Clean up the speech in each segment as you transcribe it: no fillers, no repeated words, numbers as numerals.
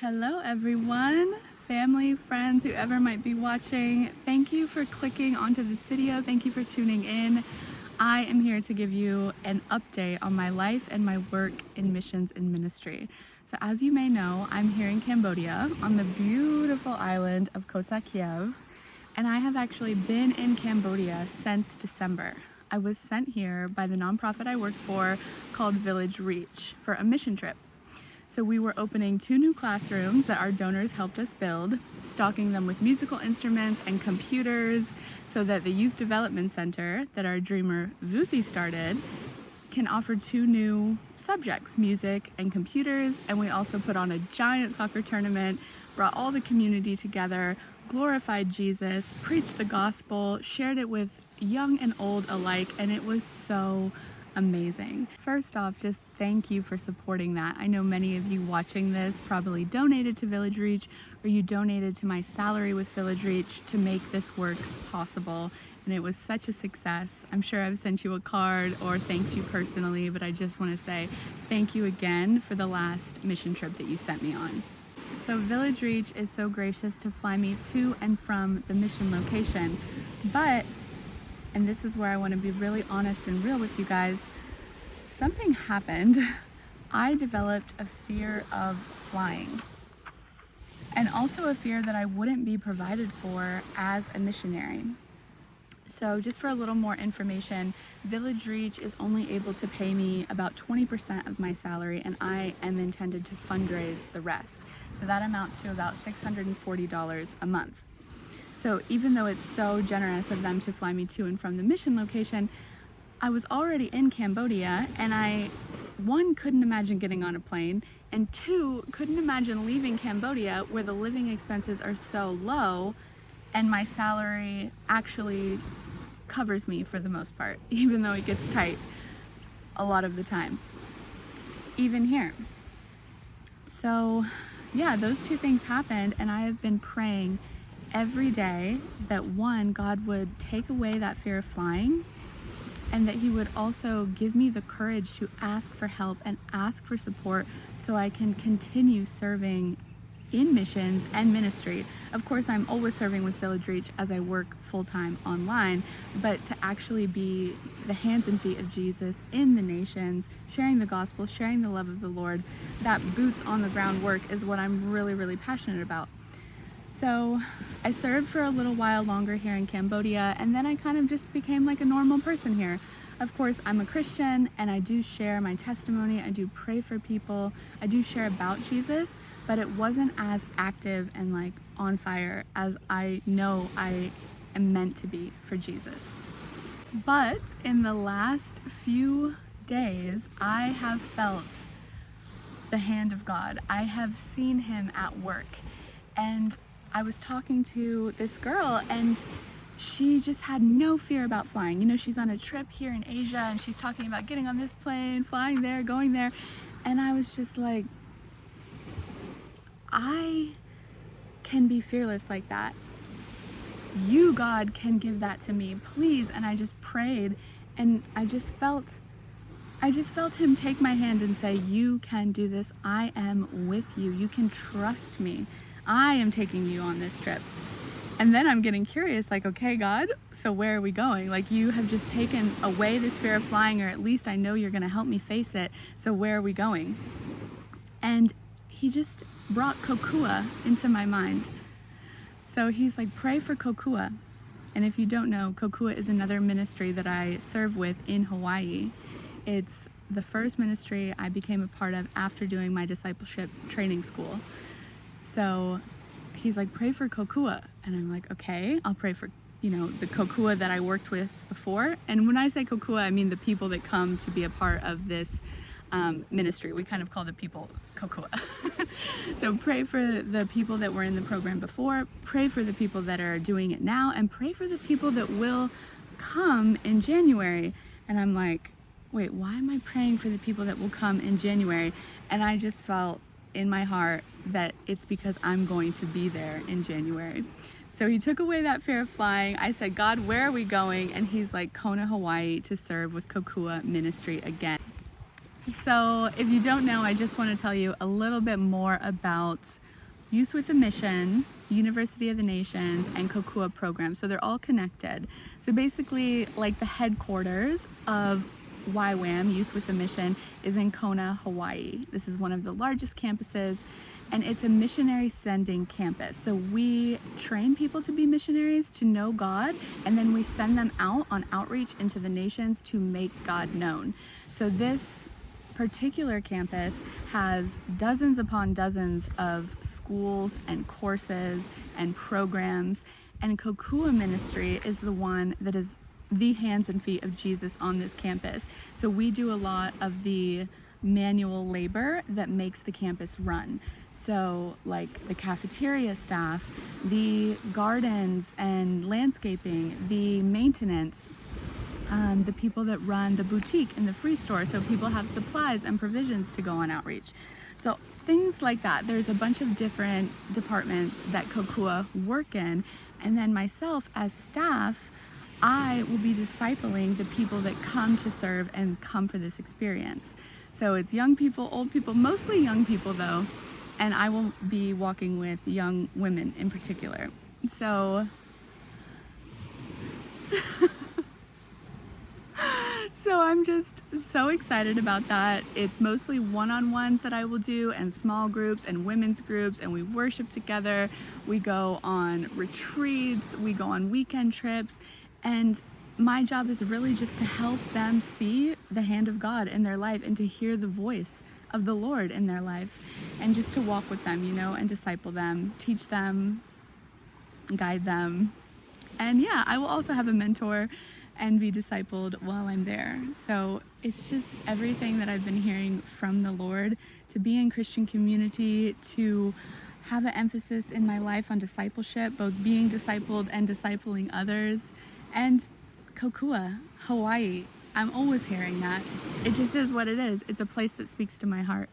Hello everyone, family, friends, whoever might be watching. Thank you for clicking onto this video. Thank you for tuning in. I am here to give you an update on my life and my work in missions and ministry. So as you may know, I'm here in Cambodia on the beautiful island of Kota Kiev, and I have actually been in Cambodia since December. I was sent here by the nonprofit I work for called Village Reach for a mission trip. So we were opening 2 new classrooms that our donors helped us build, stocking them with musical instruments and computers so that the Youth Development Center that our dreamer Vuthi started can offer 2 new subjects, music and computers. And we also put on a giant soccer tournament, brought all the community together, glorified Jesus, preached the gospel, shared it with young and old alike, and it was so amazing. First off, just thank you for supporting that. I know many of you watching this probably donated to Village Reach, or you donated to my salary with Village Reach to make this work possible, and it was such a success. I'm sure I've sent you a card or thanked you personally, but I just want to say thank you again for the last mission trip that you sent me on. So Village Reach is so gracious to fly me to and from the mission location, but and this is where I want to be really honest and real with you guys, something happened. I developed a fear of flying, and also a fear that I wouldn't be provided for as a missionary. So just for a little more information, Village Reach is only able to pay me about 20% of my salary, and I am intended to fundraise the rest. So that amounts to about $640 a month. So even though it's so generous of them to fly me to and from the mission location, I was already in Cambodia, and I, 1, couldn't imagine getting on a plane, and 2, couldn't imagine leaving Cambodia where the living expenses are so low and my salary actually covers me for the most part, even though it gets tight a lot of the time, even here. So yeah, those 2 things happened, and I have been praying every day that 1, God would take away that fear of flying, and that he would also give me the courage to ask for help and ask for support so I can continue serving in missions and ministry. Of course, I'm always serving with Village Reach as I work full-time online, but to actually be the hands and feet of Jesus in the nations, sharing the gospel, sharing the love of the Lord, that boots on the ground work is what I'm really, really passionate about. So I served for a little while longer here in Cambodia, and then I kind of just became like a normal person here. Of course, I'm a Christian, and I do share my testimony, I do pray for people, I do share about Jesus, but it wasn't as active and like on fire as I know I am meant to be for Jesus. But in the last few days, I have felt the hand of God. I have seen him at work, and I was talking to this girl, and she just had no fear about flying. You know, she's on a trip here in Asia, and she's talking about getting on this plane, flying there, going there. And I was just like, I can be fearless like that. You, God, can give that to me, please. And I just prayed, and I just felt him take my hand and say, you can do this. I am with you. You can trust me. I am taking you on this trip. And then I'm getting curious, like, okay, God, so where are we going? Like, you have just taken away this fear of flying, or at least I know you're going to help me face it. So where are we going? And he just brought Kokua into my mind. So he's like, pray for Kokua. And if you don't know, Kokua is another ministry that I serve with in Hawaii. It's the first ministry I became a part of after doing my discipleship training school. So he's like, pray for Kokua. And I'm like, okay, I'll pray for, the Kokua that I worked with before. And when I say Kokua, I mean the people that come to be a part of this ministry. We kind of call the people Kokua. So pray for the people that were in the program before, pray for the people that are doing it now, and pray for the people that will come in January. And I'm like, wait, why am I praying for the people that will come in January? And I just felt in my heart that it's because I'm going to be there in January. So he took away that fear of flying. I said, God, where are we going? And he's like, Kona, Hawaii, to serve with Kokua Ministry again. So if you don't know, I just want to tell you a little bit more about Youth with a Mission, University of the Nations, and Kokua program. So they're all connected. So basically, like the headquarters of YWAM, Youth with a Mission, is in Kona, Hawaii. This is one of the largest campuses, and it's a missionary sending campus. So we train people to be missionaries, to know God, and then we send them out on outreach into the nations to make God known. So this particular campus has dozens upon dozens of schools and courses and programs, and Kokua Ministry is the one that is the hands and feet of Jesus on this campus. So we do a lot of the manual labor that makes the campus run. So like the cafeteria staff, the gardens and landscaping, the maintenance, the people that run the boutique and the free store, so people have supplies and provisions to go on outreach. So things like that. There's a bunch of different departments that Kokua work in, and then myself as staff, I will be discipling the people that come to serve and come for this experience. So it's young people, old people, mostly young people though, and I will be walking with young women in particular. So I'm just so excited about that. It's mostly one-on-ones that I will do, and small groups and women's groups, and we worship together. We go on retreats, we go on weekend trips, and my job is really just to help them see the hand of God in their life and to hear the voice of the Lord in their life, and just to walk with them, you know, and disciple them, teach them, guide them. And yeah, I will also have a mentor and be discipled while I'm there. So it's just everything that I've been hearing from the Lord, to be in Christian community, to have an emphasis in my life on discipleship, both being discipled and discipling others. And Kokua, Hawaii, I'm always hearing that. It just is what it is. It's a place that speaks to my heart.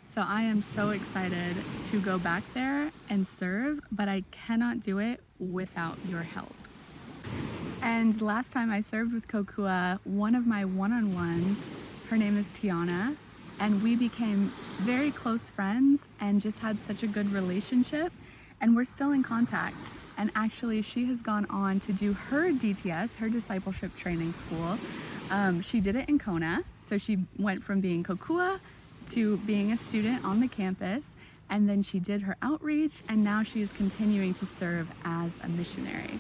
So I am so excited to go back there and serve, but I cannot do it without your help. And last time I served with Kokua, one of my one-on-ones, her name is Tiana, and we became very close friends and just had such a good relationship, and we're still in contact. And actually she has gone on to do her DTS, her discipleship training school. She did it in Kona, so she went from being Kokua to being a student on the campus, and then she did her outreach, and now she is continuing to serve as a missionary.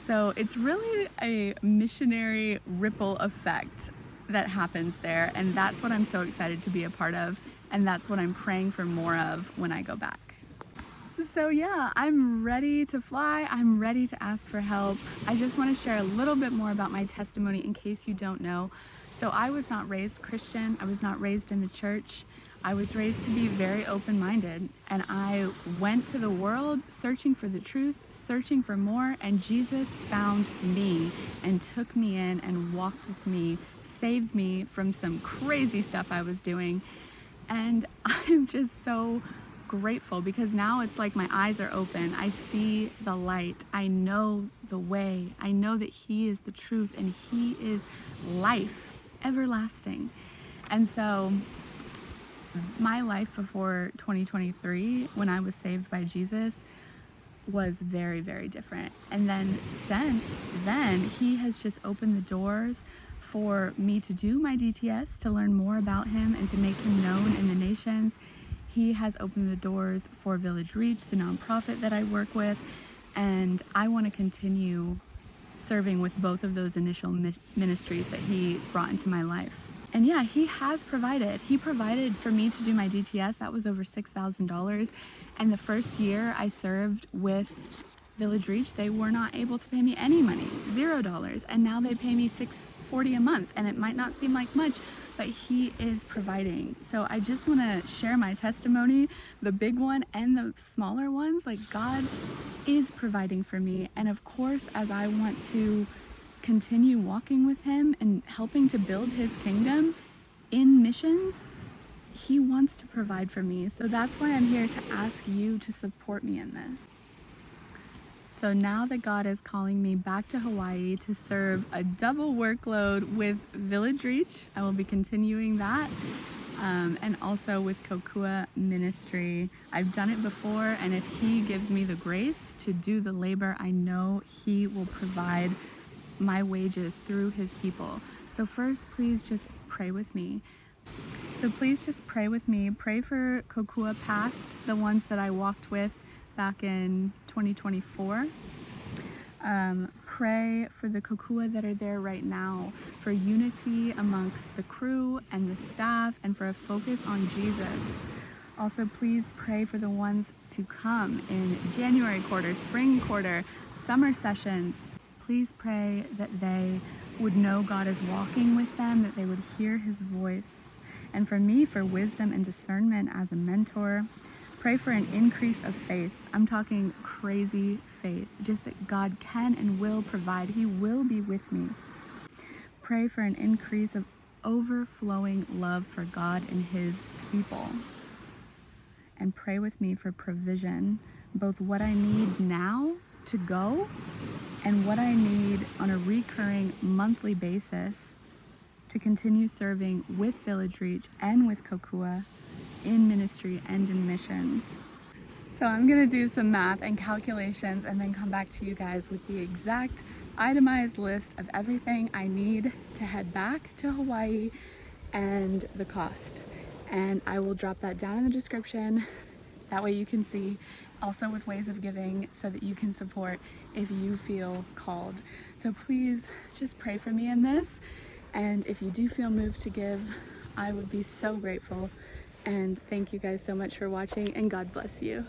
So it's really a missionary ripple effect that happens there, and that's what I'm so excited to be a part of, and that's what I'm praying for more of when I go back. So yeah, I'm ready to fly. I'm ready to ask for help. I just want to share a little bit more about my testimony in case you don't know. So I was not raised Christian. I was not raised in the church. I was raised to be very open-minded, and I went to the world searching for the truth, searching for more, and Jesus found me and took me in and walked with me, saved me from some crazy stuff I was doing. And I'm just so grateful, because now it's like my eyes are open. I see the light. I know the way. I know that He is the truth, and He is life, everlasting. And so my life before 2023, when I was saved by Jesus, was very, very different. And then since then, He has just opened the doors for me to do my DTS, to learn more about Him and to make Him known in the nations. He has opened the doors for Village Reach, the nonprofit that I work with, and I want to continue serving with both of those initial ministries that He brought into my life. And yeah, He has provided. He provided for me to do my DTS. That was over $6,000. And the first year I served with Village Reach, they were not able to pay me any money, $0. And now they pay me $640 a month. And it might not seem like much, but He is providing. So I just want to share my testimony, the big one and the smaller ones. Like, God is providing for me. And of course, as I want to continue walking with Him and helping to build His kingdom in missions, He wants to provide for me. So that's why I'm here to ask you to support me in this. So now that God is calling me back to Hawaii to serve a double workload with Village Reach, I will be continuing that. and also with Kokua Ministry. I've done it before, and if He gives me the grace to do the labor, I know He will provide my wages through His people. So first, please just pray with me. Pray for Kokua past, the ones that I walked with back in 2024. Pray for the Kokua that are there right now, for unity amongst the crew and the staff, and for a focus on Jesus. Also, please pray for the ones to come in January quarter, spring quarter, summer sessions. Please pray that they would know God is walking with them, that they would hear His voice. And for me, for wisdom and discernment as a mentor. Pray for an increase of faith. I'm talking crazy faith, just that God can and will provide. He will be with me. Pray for an increase of overflowing love for God and His people. And pray with me for provision, both what I need now to go and what I need on a recurring monthly basis to continue serving with Village Reach and with Kokua in ministry and in missions. So I'm gonna do some math and calculations and then come back to you guys with the exact itemized list of everything I need to head back to Hawaii and the cost. And I will drop that down in the description. That way you can see, also with ways of giving so that you can support if you feel called. So please just pray for me in this. And if you do feel moved to give, I would be so grateful. And thank you guys so much for watching, and God bless you.